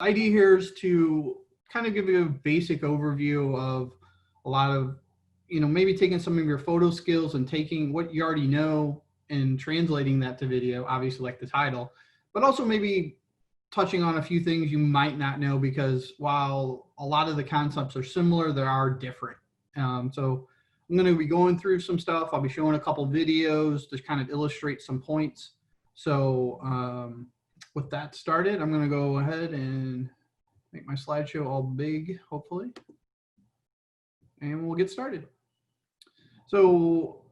idea here is to kind of give you a basic overview of a lot of, maybe taking some of your photo skills and taking what you already know and translating that to video, obviously like the title, but also maybe touching on a few things you might not know, because while a lot of the concepts are similar, they are different. So I'm going to be going through some stuff. I'll be showing a couple videos to kind of illustrate some points. So with that started, I'm going to go ahead and make my slideshow all big, hopefully, and we'll get started. So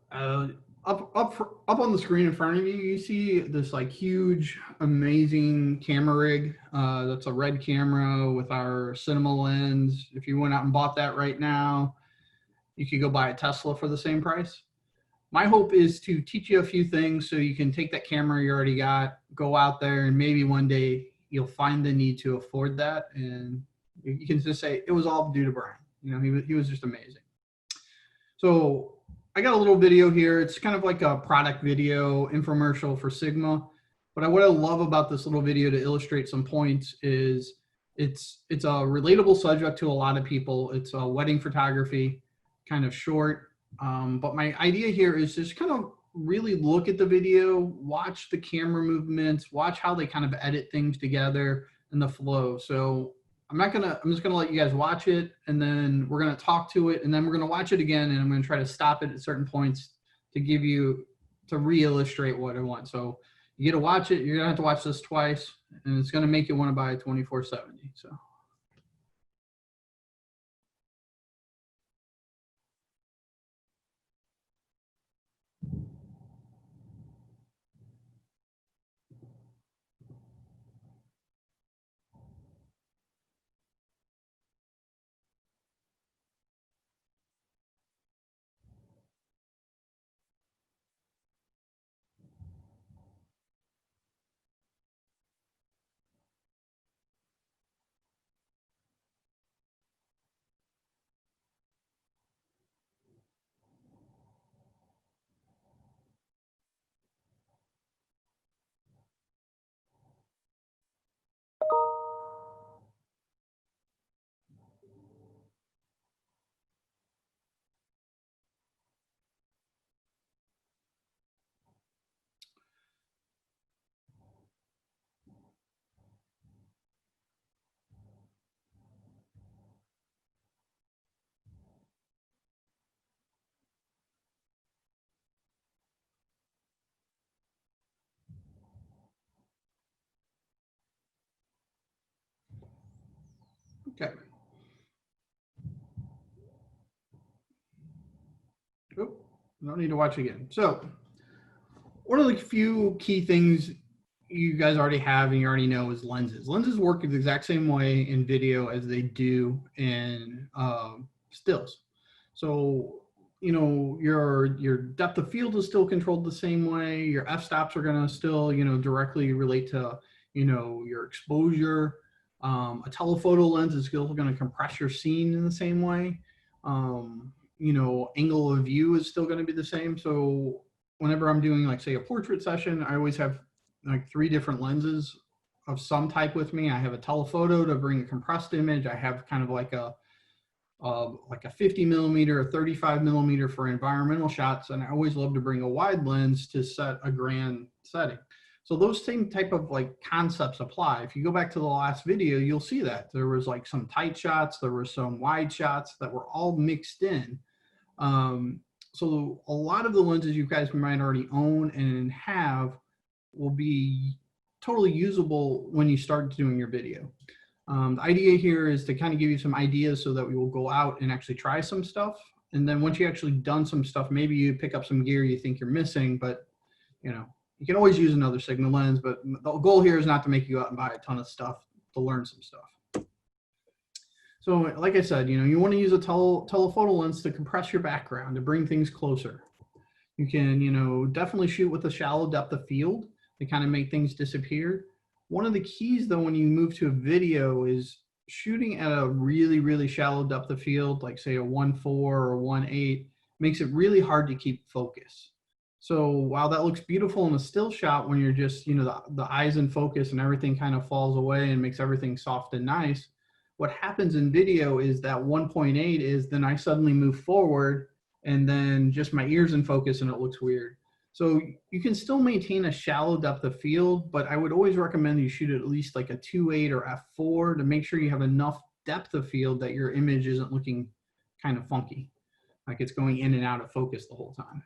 up on the screen in front of you, you see this like huge, amazing camera rig. That's a red camera with our cinema lens. If you went out and bought that right now, you could go buy a Tesla for the same price. My hope is to teach you a few things so you can take that camera you already got, go out there, and maybe one day you'll find the need to afford that. And you can just say, it was all due to Brian. He was just amazing. So I got a little video here. It's kind of like a product video infomercial for Sigma. But what I love about this little video to illustrate some points is it's a relatable subject to a lot of people. It's a wedding photography, kind of short. But my idea here is just kind of really look at the video, watch the camera movements, watch how they kind of edit things together and the flow. So I'm just gonna let you guys watch it, and then we're gonna talk to it, and then we're gonna watch it again, and I'm gonna try to stop it at certain points to re-illustrate what I want. So you get to watch it. You're gonna have to watch this twice, and it's gonna make you want to buy a 2470. So. Okay. Oh, no need to watch again. So one of the few key things you guys already have and you already know is lenses. Lenses work the exact same way in video as they do in stills. So, your depth of field is still controlled the same way. Your f-stops are going to still, directly relate to, your exposure. A telephoto lens is still going to compress your scene in the same way. Angle of view is still going to be the same. So whenever I'm doing, like, say, a portrait session, I always have like 3 different lenses of some type with me. I have a telephoto to bring a compressed image. I have kind of like a 50 millimeter, a 35 millimeter for environmental shots. And I always love to bring a wide lens to set a grand setting. So those same type of like concepts apply. If you go back to the last video, you'll see that there was like some tight shots, there were some wide shots that were all mixed in. So a lot of the lenses you guys might already own and have will be totally usable when you start doing your video. The idea here is to kind of give you some ideas so that we will go out and actually try some stuff. And then once you actually done some stuff, maybe you pick up some gear you think you're missing, but you can always use another Sigma lens, but the goal here is not to make you go out and buy a ton of stuff, to learn some stuff. So like I said, you want to use a telephoto lens to compress your background, to bring things closer. You can, definitely shoot with a shallow depth of field to kind of make things disappear. One of the keys though, when you move to a video, is shooting at a really, really shallow depth of field, like say a 1.4 or 1.8, makes it really hard to keep focus. So while that looks beautiful in a still shot, when you're just, the eyes in focus and everything kind of falls away and makes everything soft and nice, what happens in video is that 1.8 is then I suddenly move forward and then just my ears in focus and it looks weird. So you can still maintain a shallow depth of field, but I would always recommend you shoot at least like a 2.8 or f4 to make sure you have enough depth of field that your image isn't looking kind of funky, like it's going in and out of focus the whole time.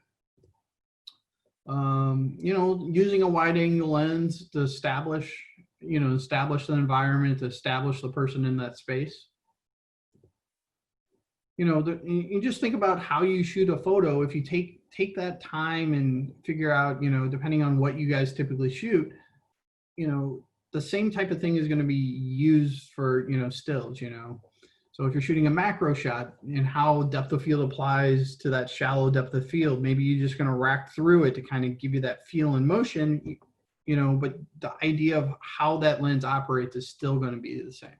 Using a wide angle lens to establish the environment, to establish the person in that space. You just think about how you shoot a photo. If you take that time and figure out, depending on what you guys typically shoot, the same type of thing is going to be used for, stills, So if you're shooting a macro shot and how depth of field applies to that shallow depth of field, maybe you're just going to rack through it to kind of give you that feel and motion, but the idea of how that lens operates is still going to be the same.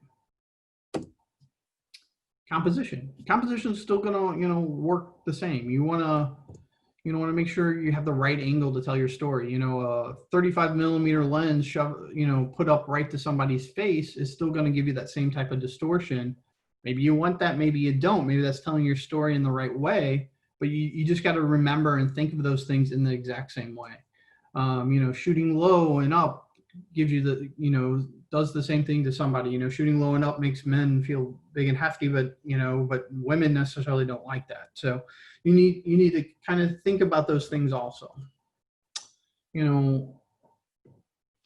Composition is still going to, work the same. You want to make sure you have the right angle to tell your story. A 35 millimeter lens put up right to somebody's face is still going to give you that same type of distortion. Maybe you want that, maybe you don't. Maybe that's telling your story in the right way, but you just got to remember and think of those things in the exact same way. Shooting low and up gives you does the same thing to somebody. Shooting low and up makes men feel big and hefty, but women necessarily don't like that. So you need to kind of think about those things also.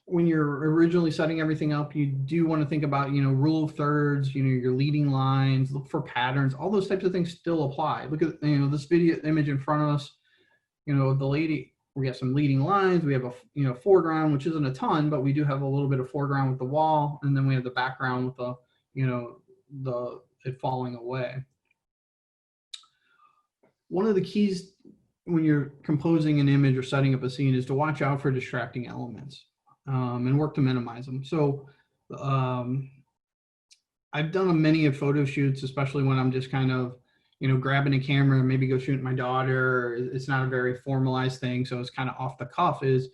When you're originally setting everything up, you do want to think about, rule of thirds, your leading lines, look for patterns, all those types of things still apply. Look at, this video image in front of us, the lady, we have some leading lines, we have a, foreground, which isn't a ton, but we do have a little bit of foreground with the wall. And then we have the background with the, it falling away. One of the keys when you're composing an image or setting up a scene is to watch out for distracting elements. And work to minimize them. So I've done many of photo shoots, especially when I'm just kind of, grabbing a camera and maybe go shoot my daughter. It's not a very formalized thing. So it's kind of off the cuff is,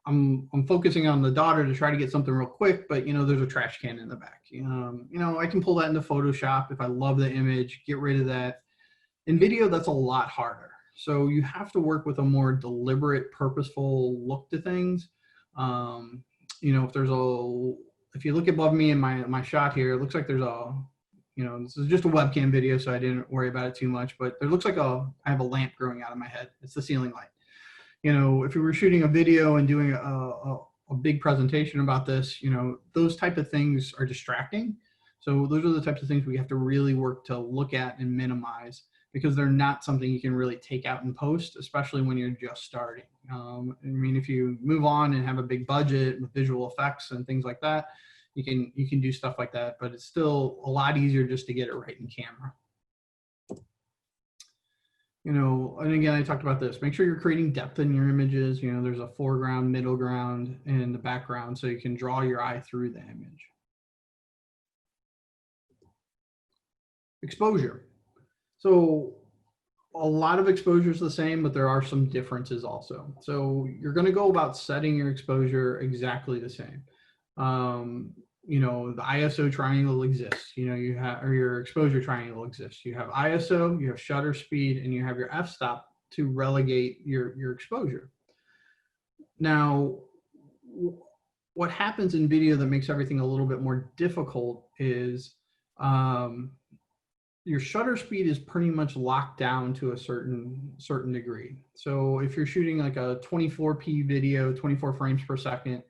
I'm focusing on the daughter to try to get something real quick, but there's a trash can in the back. I can pull that into Photoshop if I love the image, get rid of that. In video, that's a lot harder. So you have to work with a more deliberate, purposeful look to things. If you look above me in my shot here, it looks like there's this is just a webcam video, so I didn't worry about it too much, but there looks like I have a lamp growing out of my head. It's the ceiling light. If we were shooting a video and doing a big presentation about this, those type of things are distracting. So those are the types of things we have to really work to look at and minimize, because they're not something you can really take out in post, especially when you're just starting. If you move on and have a big budget with visual effects and things like that, you can do stuff like that, but it's still a lot easier just to get it right in camera. And again, I talked about this. Make sure you're creating depth in your images. There's a foreground, middle ground, and the background, so you can draw your eye through the image. Exposure. So a lot of exposure is the same, but there are some differences also. So you're going to go about setting your exposure exactly the same. The ISO triangle exists, you have, or your exposure triangle exists. You have ISO, you have shutter speed, and you have your f-stop to relegate your exposure. Now, what happens in video that makes everything a little bit more difficult is your shutter speed is pretty much locked down to a certain degree. So if you're shooting like a 24p video, 24 frames per second,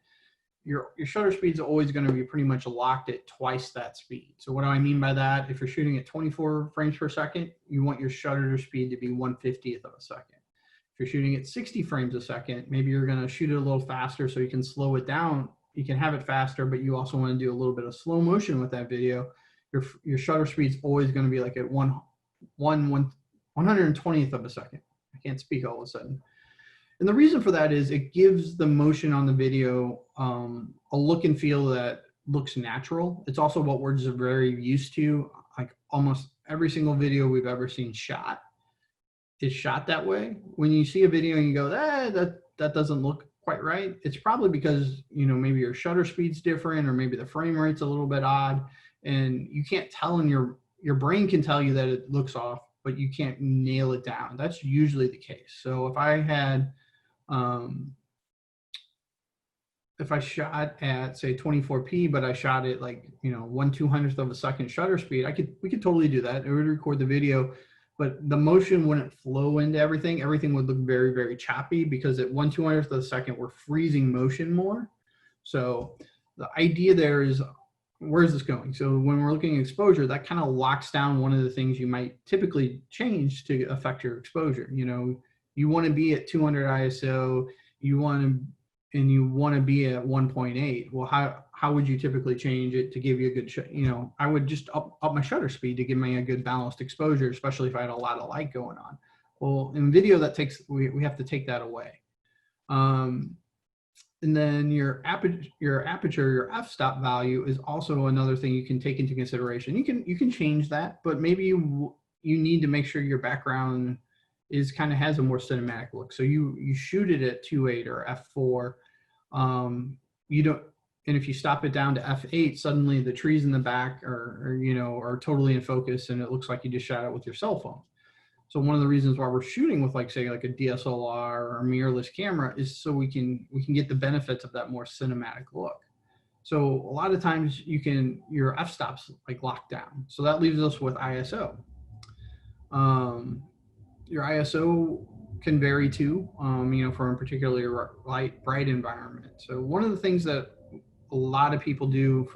your shutter speed is always going to be pretty much locked at twice that speed. So what do I mean by that? If you're shooting at 24 frames per second, you want your shutter speed to be 1/50th of a second. If you're shooting at 60 frames a second, maybe you're going to shoot it a little faster so you can slow it down. You can have it faster, but you also want to do a little bit of slow motion with that video. Your shutter speed is always going to be like at 1/120th of a second. I can't speak all of a sudden. And the reason for that is it gives the motion on the video a look and feel that looks natural. It's also what we're just very used to. Like almost every single video we've ever seen shot is shot that way. When you see a video and you go, that doesn't look quite right, it's probably because, you know, maybe your shutter speed's different, or maybe the frame rate's a little bit odd, and you can't tell, and your brain can tell you that it looks off, but you can't nail it down. That's usually the case. So if I had, if I shot at say 24p, but I shot it like, you know, 1/200th of a second shutter speed, we could totally do that. It would record the video, but the motion wouldn't flow into everything. Everything would look very, very choppy, because at 1/200th of a second, we're freezing motion more. So the idea there is, where is this going? So when we're looking at exposure, that kind of locks down one of the things you might typically change to affect your exposure. You know, you want to be at 200 ISO, you want to be at 1.8. Well, how would you typically change it to give you a good, you know, I would just up my shutter speed to give me a good balanced exposure, especially if I had a lot of light going on. Well, in video, we have to take that away. And then your aperture, your f-stop value is also another thing you can take into consideration. You can change that, but maybe you need to make sure your background kind of has a more cinematic look. So you shoot it at 2.8 or f4. And if you stop it down to f8, suddenly the trees in the back are totally in focus, and it looks like you just shot it with your cell phone. So one of the reasons why we're shooting with, like, say, like a DSLR or a mirrorless camera is so we can get the benefits of that more cinematic look. So a lot of times your f-stops like locked down. So that leaves us with ISO. Your ISO can vary too, for a particularly bright environment. So one of the things that a lot of people do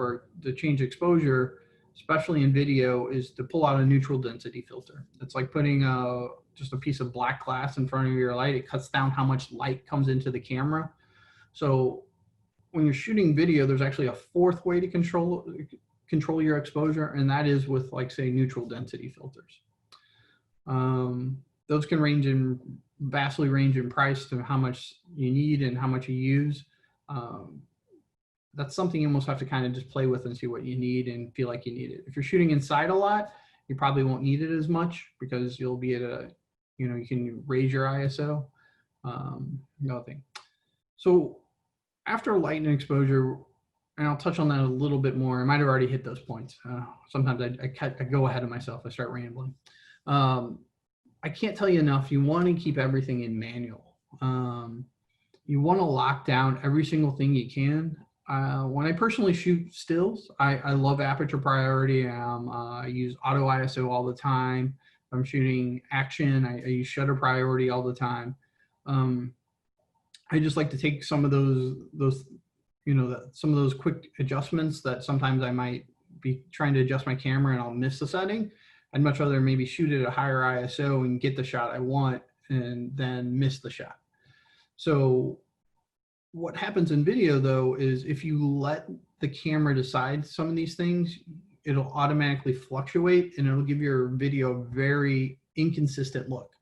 to change exposure, especially in video, is to pull out a neutral density filter. It's like putting just a piece of black glass in front of your light. It cuts down how much light comes into the camera. So when you're shooting video, there's actually a fourth way to control your exposure, and that is with, like, say, neutral density filters. Those can vastly range in price to how much you need and how much you use. That's something you almost have to kind of just play with and see what you need and feel like you need it. If you're shooting inside a lot, you probably won't need it as much, because you'll be at you can raise your ISO. Another thing. So after light and exposure, and I'll touch on that a little bit more. I might have already hit those points. Sometimes I go ahead of myself. I start rambling. I can't tell you enough. You want to keep everything in manual. You want to lock down every single thing you can. When I personally shoot stills, I love aperture priority. I use auto ISO all the time. If I'm shooting action, I use shutter priority all the time. I just like to take some of those some of those quick adjustments that sometimes I might be trying to adjust my camera and I'll miss the setting. I'd much rather maybe shoot at a higher ISO and get the shot I want and then miss the shot. So what happens in video, though, is if you let the camera decide some of these things, it'll automatically fluctuate, and it'll give your video a very inconsistent look.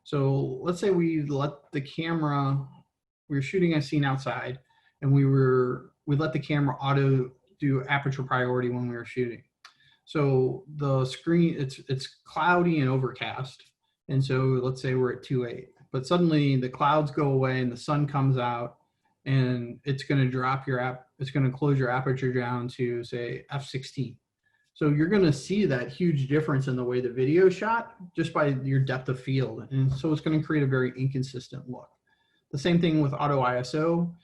So let's say we let the camera, we were shooting a scene outside, and we let the camera auto do aperture priority when we were shooting. So the screen, it's cloudy and overcast. And so let's say we're at 2.8, but suddenly the clouds go away and the sun comes out, and it's going to it's going to close your aperture down to, say, f16. So you're going to see that huge difference in the way the video is shot just by your depth of field. And so it's going to create a very inconsistent look. The same thing with auto ISO.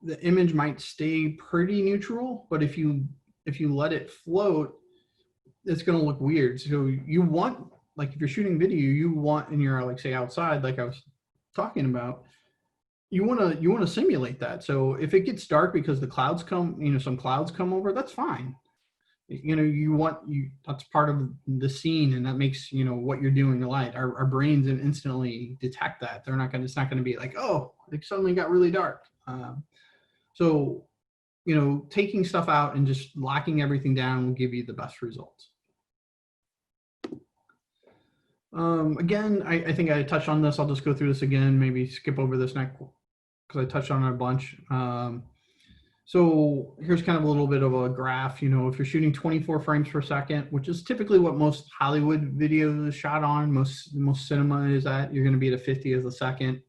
The image might stay pretty neutral, but if you let it float, it's going to look weird. So you want, like, if you're shooting video, you want, and you're, like, say, outside, like I was talking about, you want to simulate that. So if it gets dark because the clouds come, some clouds come over, that's fine. That's part of the scene, and that makes, what you're doing light. Our brains instantly detect that. It's not going to be like, oh, it suddenly got really dark. So taking stuff out and just locking everything down will give you the best results. Again, I think I touched on this. I'll just go through this again, maybe skip over this next, because I touched on it a bunch. So here's kind of a little bit of a graph. You know, if you're shooting 24 frames per second, which is typically what most Hollywood videos is shot on, most cinema is at, you're going to be at a 50th a second.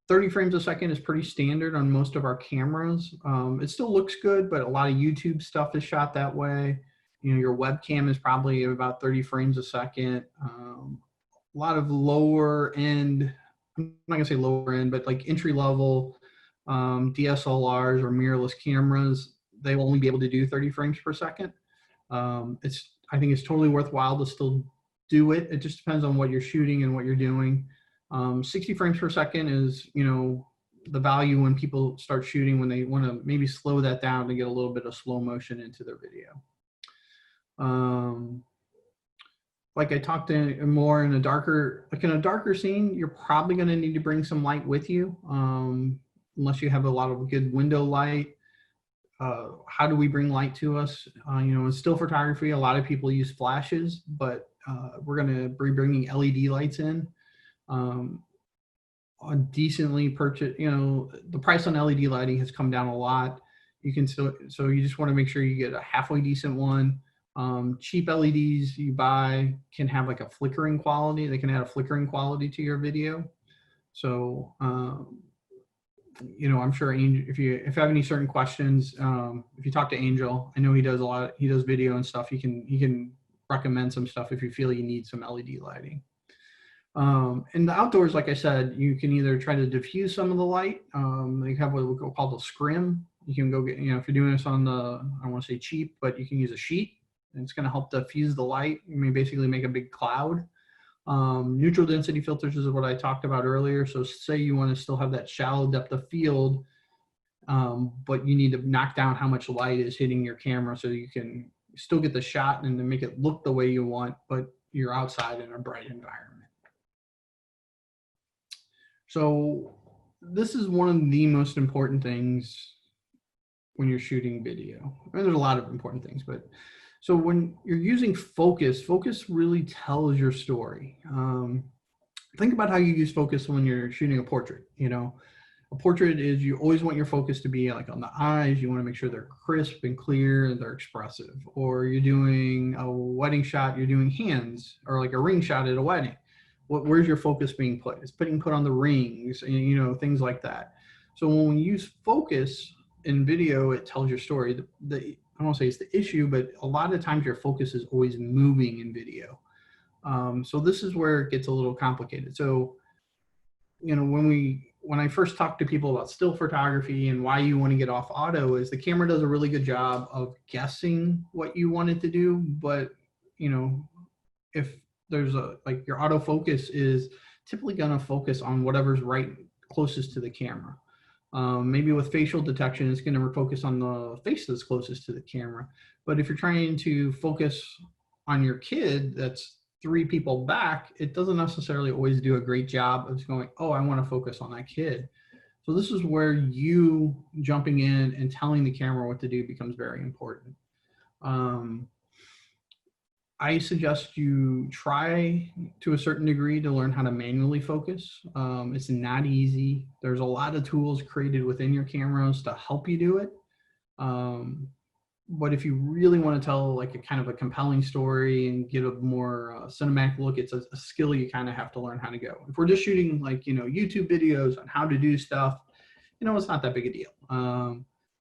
30 frames a second is pretty standard on most of our cameras. It still looks good, but a lot of YouTube stuff is shot that way. You know, your webcam is probably about 30 frames a second. A lot of lower end, I'm not gonna say lower end, but like entry level DSLRs or mirrorless cameras, they will only be able to do 30 frames per second. I think it's totally worthwhile to still do it. It just depends on what you're shooting and what you're doing. 60 frames per second is, you know, the value when people start shooting, when they want to maybe slow that down to get a little bit of slow motion into their video. Like I talked in more in a darker, like in a darker scene, you're probably going to need to bring some light with you, unless you have a lot of good window light. How do we bring light to us? You know, in still photography, a lot of people use flashes, but we're going to be bringing LED lights in. Decently purchased, you know, the price on LED lighting has come down a lot. You can still, so you just want to make sure you get a halfway decent one. Cheap LEDs you buy can have like a flickering quality. They can add a flickering quality to your video. So, you know, I'm sure if you have any certain questions, if you talk to Angel, I know he does he does video and stuff. He can recommend some stuff if you feel you need some LED lighting. In the outdoors, like I said, you can either try to diffuse some of the light. They have what we call the scrim. You can go get, you know, if you're doing this on the, I don't want to say cheap, but you can use a sheet, and it's going to help diffuse the light. You may basically make a big cloud. Neutral density filters is what I talked about earlier. So say you want to still have that shallow depth of field, but you need to knock down how much light is hitting your camera so you can still get the shot and then make it look the way you want, but you're outside in a bright environment. So this is one of the most important things when you're shooting video. I mean, there's a lot of important things, but so when you're using focus, focus really tells your story. Think about how you use focus when you're shooting a portrait. You know, a portrait is, you always want your focus to be like on the eyes. You want to make sure they're crisp and clear and they're expressive. Or you're doing a wedding shot, you're doing hands, or like a ring shot at a wedding. Where's your focus being put? It's put on the rings, and, you know, things like that. So when we use focus in video, it tells your story. I don't want to say it's the issue, but a lot of times your focus is always moving in video. So this is where it gets a little complicated. So, you know, when I first talk to people about still photography and why you want to get off auto, is the camera does a really good job of guessing what you want it to do. But, you know, if there's like your autofocus is typically going to focus on whatever's right closest to the camera. Maybe with facial detection, it's going to focus on the face that's closest to the camera. But if you're trying to focus on your kid that's 3 people back, it doesn't necessarily always do a great job of going, oh, I want to focus on that kid. So this is where you jumping in and telling the camera what to do becomes very important. I suggest you try to a certain degree to learn how to manually focus. It's not easy. There's a lot of tools created within your cameras to help you do it. But if you really want to tell like a kind of a compelling story and get a more cinematic look, it's a skill you kind of have to learn how to go. If we're just shooting like, you know, YouTube videos on how to do stuff, you know, it's not that big a deal.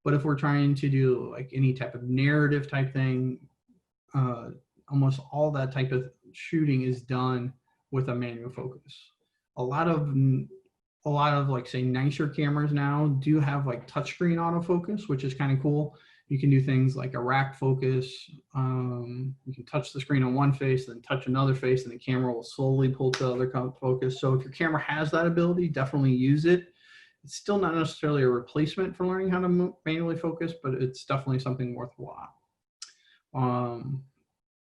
But if we're trying to do like any type of narrative type thing, almost all that type of shooting is done with a manual focus. A lot of like say nicer cameras now do have like touchscreen autofocus, which is kind of cool. You can do things like a rack focus. You can touch the screen on one face, then touch another face, and the camera will slowly pull to the other focus. So if your camera has that ability, definitely use it. It's still not necessarily a replacement for learning how to manually focus, but it's definitely something worthwhile.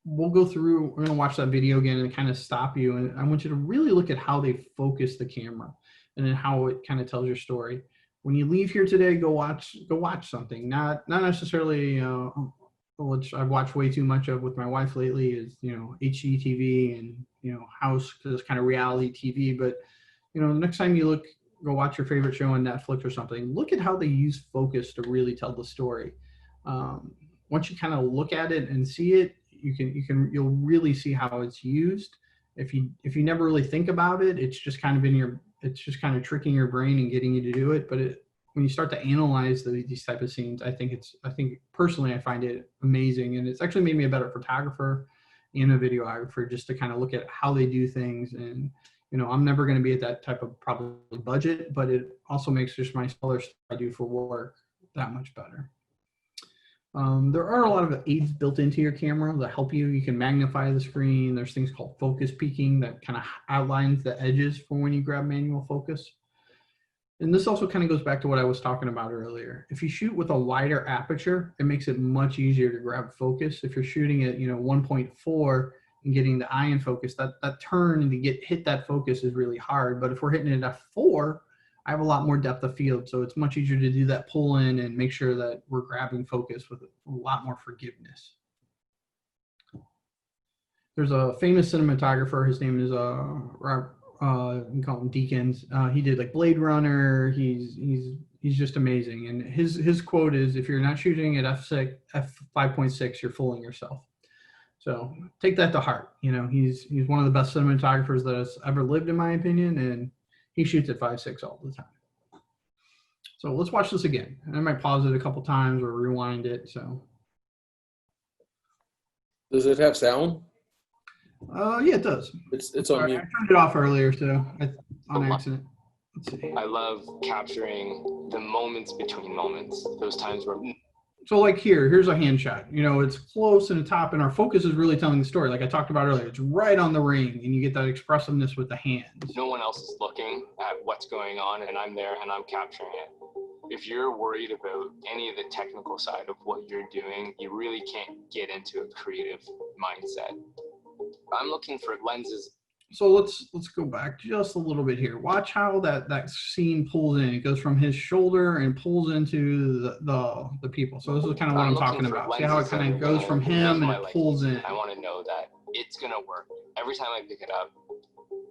We'll go through, we're going to watch that video again and kind of stop you. And I want you to really look at how they focus the camera and then how it kind of tells your story. When you leave here today, go watch something. Not necessarily, which I've watched way too much of with my wife lately is, you know, HGTV and, you know, house, because it's kind of reality TV. But, you know, the next time you look go watch your favorite show on Netflix or something, look at how they use focus to really tell the story. Once you kind of look at it and see it, you'll really see how it's used. If you never really think about it, it's just kind of tricking your brain and getting you to do it. But when you start to analyze these type of scenes, I think personally, I find it amazing, and it's actually made me a better photographer and a videographer, just to kind of look at how they do things. And I'm never going to be at that type of probably budget, but it also makes just my smaller stuff I do for work that much better. There are a lot of aids built into your camera that help you. You can magnify the screen. There's things called focus peaking that kind of outlines the edges for when you grab manual focus. And this also kind of goes back to what I was talking about earlier. If you shoot with a wider aperture, it makes it much easier to grab focus. If you're shooting at 1.4 and getting the eye in focus, that turn and to hit that focus is really hard. But if we're hitting it at f4, I have a lot more depth of field, so it's much easier to do that pull in and make sure that we're grabbing focus with a lot more forgiveness. There's a famous cinematographer. His name is you call him Deakins. He did like Blade Runner. He's just amazing. And his quote is, "If you're not shooting at f5.6, you're fooling yourself." So take that to heart. He's one of the best cinematographers that has ever lived, in my opinion, and he shoots at 5.6 all the time. So let's watch this again. I might pause it a couple times or rewind it. So. Does it have sound? Yeah, it does. It's on mute. I turned it off earlier, so on accident. Let's see. I love capturing the moments between moments. Those times where. So like here's a hand shot. It's close to the top, and our focus is really telling the story. Like I talked about earlier, it's right on the ring, and you get that expressiveness with the hands. No one else is looking at what's going on, and I'm there, and I'm capturing it. If you're worried about any of the technical side of what you're doing, you really can't get into a creative mindset. I'm looking for lenses. So let's go back just a little bit here. Watch how that scene pulls in. It goes from his shoulder and pulls into the people. So this is kind of what I'm talking about. See how it kind of goes from him and it pulls in. I want to know that it's going to work. Every time I pick it up,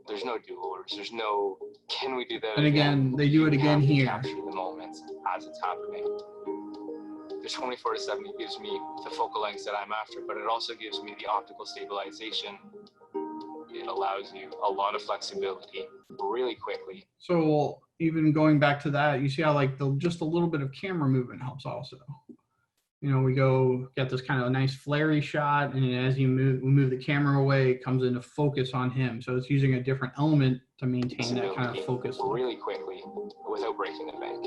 there's no do-overs. There's no, can we do that? And again, they do it again here. Capture the moments as it's happening. The 24-70 gives me the focal lengths that I'm after, but it also gives me the optical stabilization. It allows you a lot of flexibility really quickly. So even going back to that, you see how like just a little bit of camera movement helps also. We get this kind of a nice flary shot, and as we move the camera away, it comes into focus on him. So it's using a different element to maintain that kind of focus. Really quickly without breaking the bank.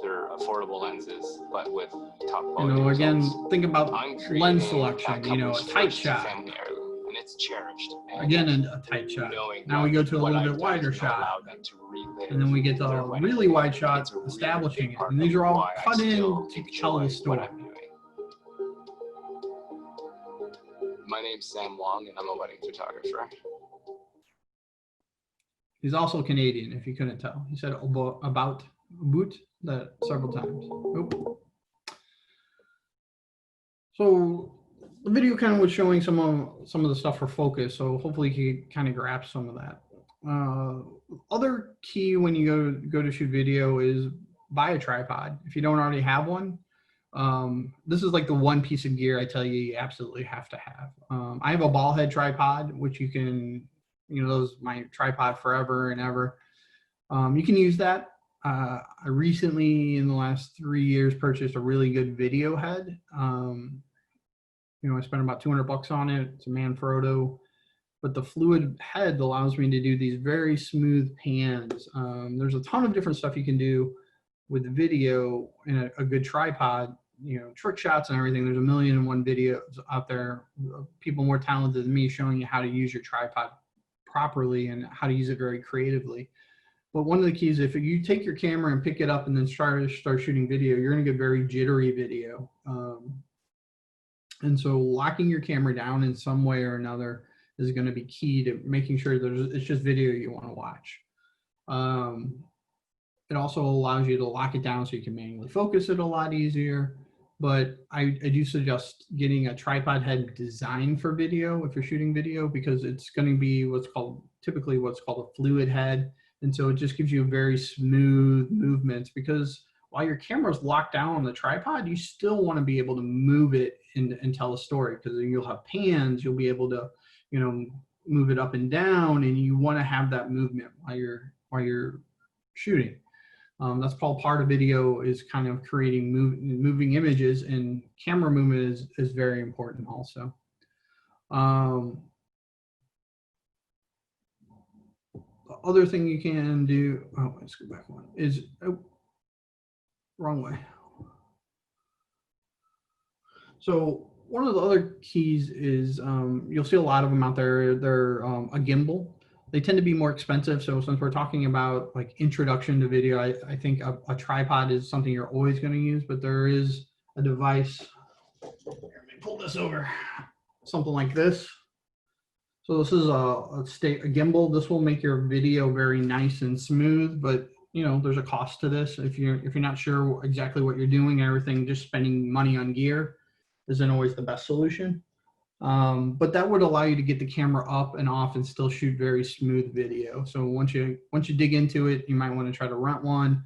They're affordable lenses, but with top quality again, results. think about lens selection, a tight shot. And it's cherished. Again, a tight shot. Now we go to a little bit wider shot. And then we get the really wide shot establishing it. And these are all cut in to tell the story. My name's Sam Wong, and I'm a wedding photographer. He's also Canadian, if you couldn't tell. He said about that several times. Oop. So the video kind of was showing some of the stuff for focus, so hopefully you can kind of grasp some of that. Other key when you go to shoot video is buy a tripod if you don't already have one. This is like the one piece of gear I tell you absolutely have to have. I have a ball head tripod, which you can, those my tripod forever and ever. You can use that. I recently, in the last 3 years, purchased a really good video head. I spent about $200 on it. It's a Manfrotto, but the fluid head allows me to do these very smooth pans. There's a ton of different stuff you can do with video in a good tripod, trick shots and everything. There's 1,000,001 videos out there, people more talented than me showing you how to use your tripod properly and how to use it very creatively. But one of the keys, if you take your camera and pick it up and then start shooting video, you're going to get very jittery video. And so locking your camera down in some way or another is going to be key to making sure that it's just video you want to watch. It also allows you to lock it down so you can manually focus it a lot easier. But I do suggest getting a tripod head designed for video if you're shooting video, because it's going to be typically what's called a fluid head. And so it just gives you a very smooth movements, because while your camera's locked down on the tripod, you still want to be able to move it and tell a story, because you'll have pans, you'll be able to, you know, move it up and down, and you want to have that movement while you're shooting. That's all part of video, is kind of creating moving images, and camera movement is very important also. The other thing you can do, oh, let's go back one, is, oh, wrong way. So one of the other keys is, you'll see a lot of them out there. They're a gimbal. They tend to be more expensive. So since we're talking about like introduction to video, I think a tripod is something you're always going to use, but there is a device. Here, let me pull this over. Something like this. So this is a gimbal. This will make your video very nice and smooth, but you know, there's a cost to this. If you're not sure exactly what you're doing, everything, just spending money on gear isn't always the best solution. But that would allow you to get the camera up and off and still shoot very smooth video. So once you dig into it, you might want to try to rent one,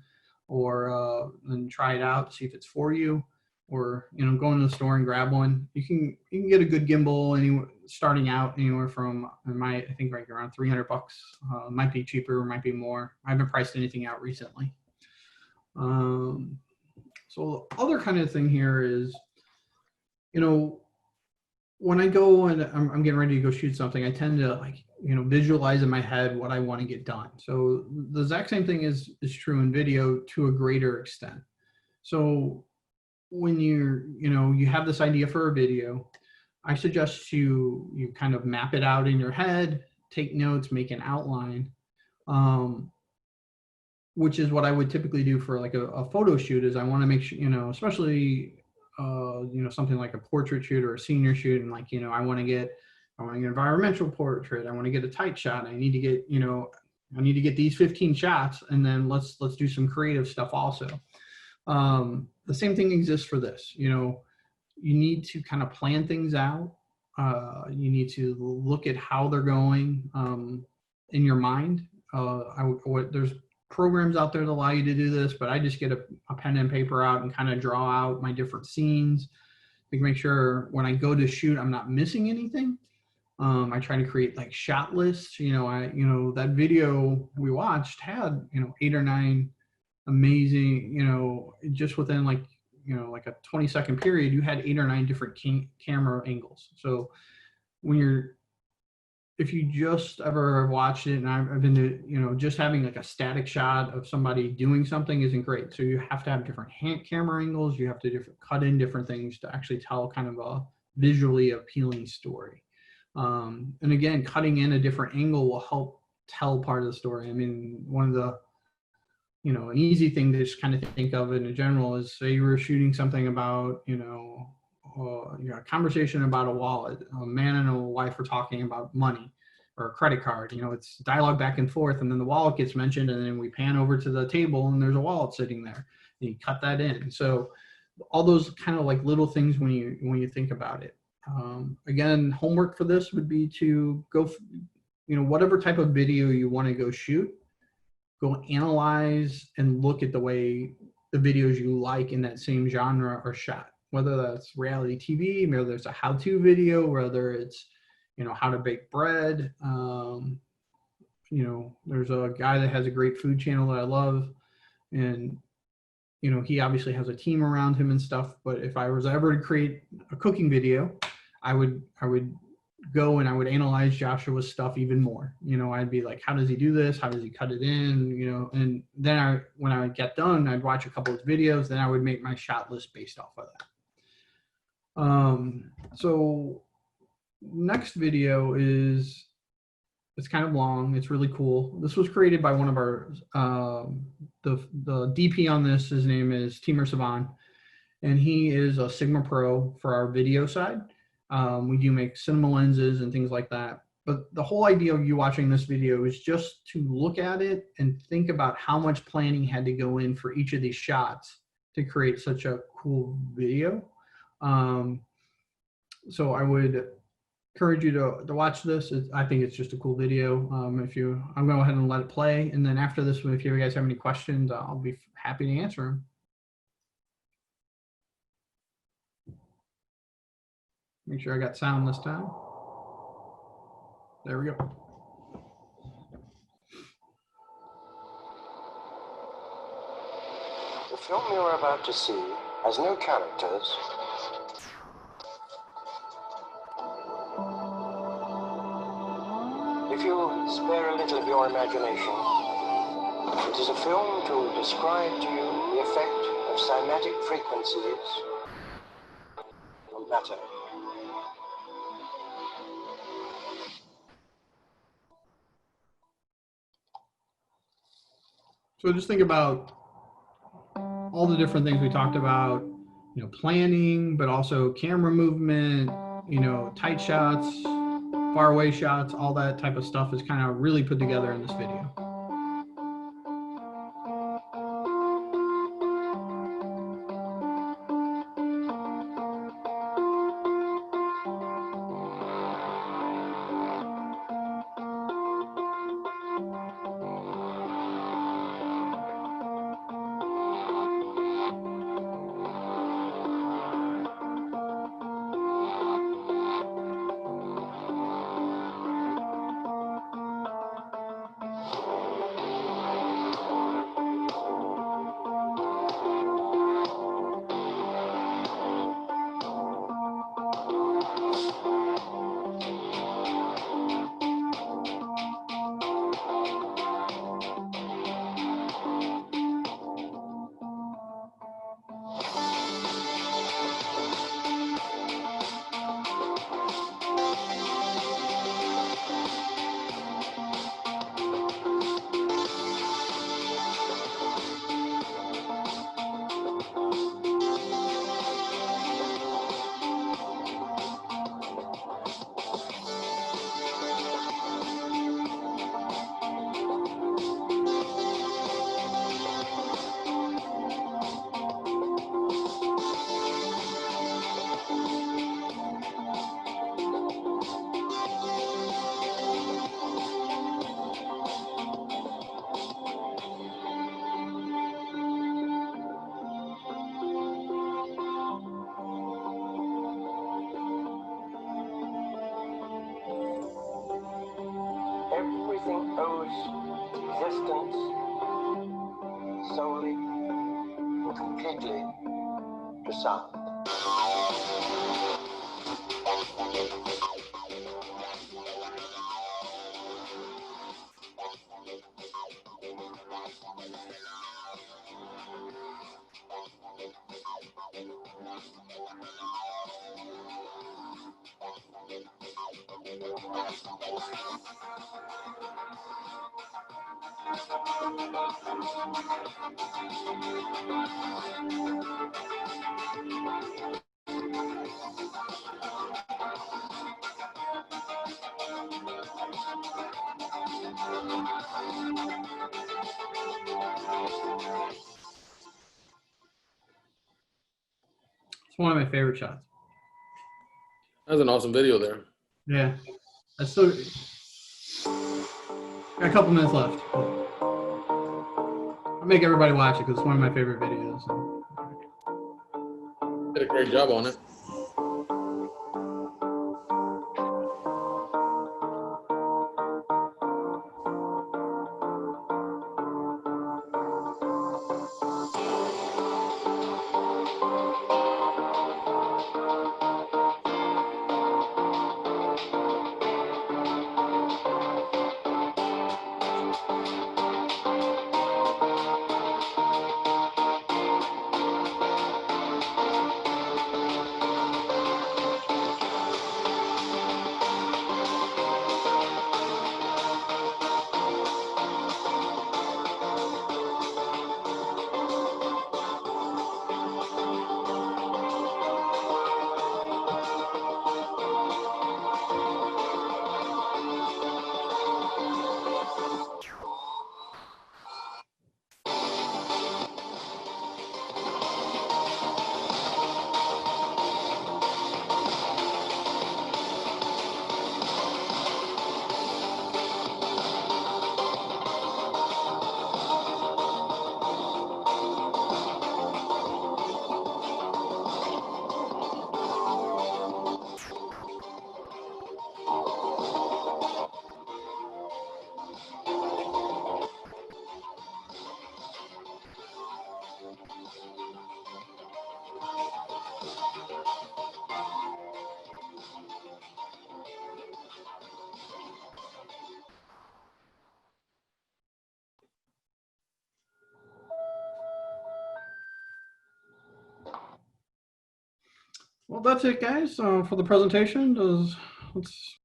or and try it out, see if it's for you, or you know, go into the store and grab one. You can get a good gimbal starting out anywhere from, I think right around $300. Might be cheaper, might be more. I haven't priced anything out recently. So the other kind of thing here is, you know, when I go and I'm getting ready to go shoot something, I tend to, like, you know, visualize in my head what I want to get done. So the exact same thing is true in video to a greater extent. So when you have this idea for a video, I suggest you kind of map it out in your head, take notes, make an outline, which is what I would typically do for like a photo shoot. Is I want to make sure, you know, especially you know, something like a portrait shoot or a senior shoot, and like, you know, I want to get an environmental portrait, I want to get a tight shot, I need to get, you know, I need to get these 15 shots, and then let's do some creative stuff also. The same thing exists for this. You know, you need to kind of plan things out. You need to look at how they're going in your mind. There's programs out there that allow you to do this, but I just get a pen and paper out and kind of draw out my different scenes to make sure when I go to shoot, I'm not missing anything. I try to create like shot lists. You know, that video we watched had, you know, 8 or 9 amazing, you know, just within like, you know, like a 20-second period, you had 8 or 9 different camera angles. So if you just ever watched it, and I've been to, you know, just having like a static shot of somebody doing something isn't great. So you have to have different camera angles. You have to cut in different things to actually tell kind of a visually appealing story. And again, cutting in a different angle will help tell part of the story. I mean, one of the, you know, an easy thing to just kind of think of in general is, say you were shooting something about, you know, a conversation about a wallet. A man and a wife are talking about money or a credit card. You know, it's dialogue back and forth, and then the wallet gets mentioned, and then we pan over to the table, and there's a wallet sitting there. And you cut that in. So all those kind of like little things when you think about it. Again, homework for this would be to go, you know, whatever type of video you want to go shoot, go analyze and look at the way the videos you like in that same genre are shot. Whether that's reality TV, whether it's a how-to video, whether it's, you know, how to bake bread. You know, there's a guy that has a great food channel that I love, and, you know, he obviously has a team around him and stuff. But if I was ever to create a cooking video, I would go and I would analyze Joshua's stuff even more. You know, I'd be like, how does he do this? How does he cut it in? You know, and then when I would get done, I'd watch a couple of videos, then I would make my shot list based off of that. So next video it's kind of long. It's really cool. This was created by one of our, the DP on this, his name is Timur Savan, and he is a Sigma Pro for our video side. We do make cinema lenses and things like that. But the whole idea of you watching this video is just to look at it and think about how much planning had to go in for each of these shots to create such a cool video. So I would encourage you to watch this. I think it's just a cool video. I'm going to go ahead and let it play. And then after this one, if you guys have any questions, I'll be happy to answer them. Make sure I got sound this time. There we go. The film you're about to see has no characters. If you spare a little of your imagination, it is a film to describe to you the effect of cymatic frequencies on matter. So just think about all the different things we talked about, planning, but also camera movement, tight shots, far away shots, all that type of stuff is kind of really put together in this video. Everything owes existence solely and completely to sound. It's one of my favorite shots. That's an awesome video there. Yeah. I still got a couple minutes left. I'll make everybody watch it because it's one of my favorite videos. Did a great job on it. Well, that's it, guys, for the presentation. Let's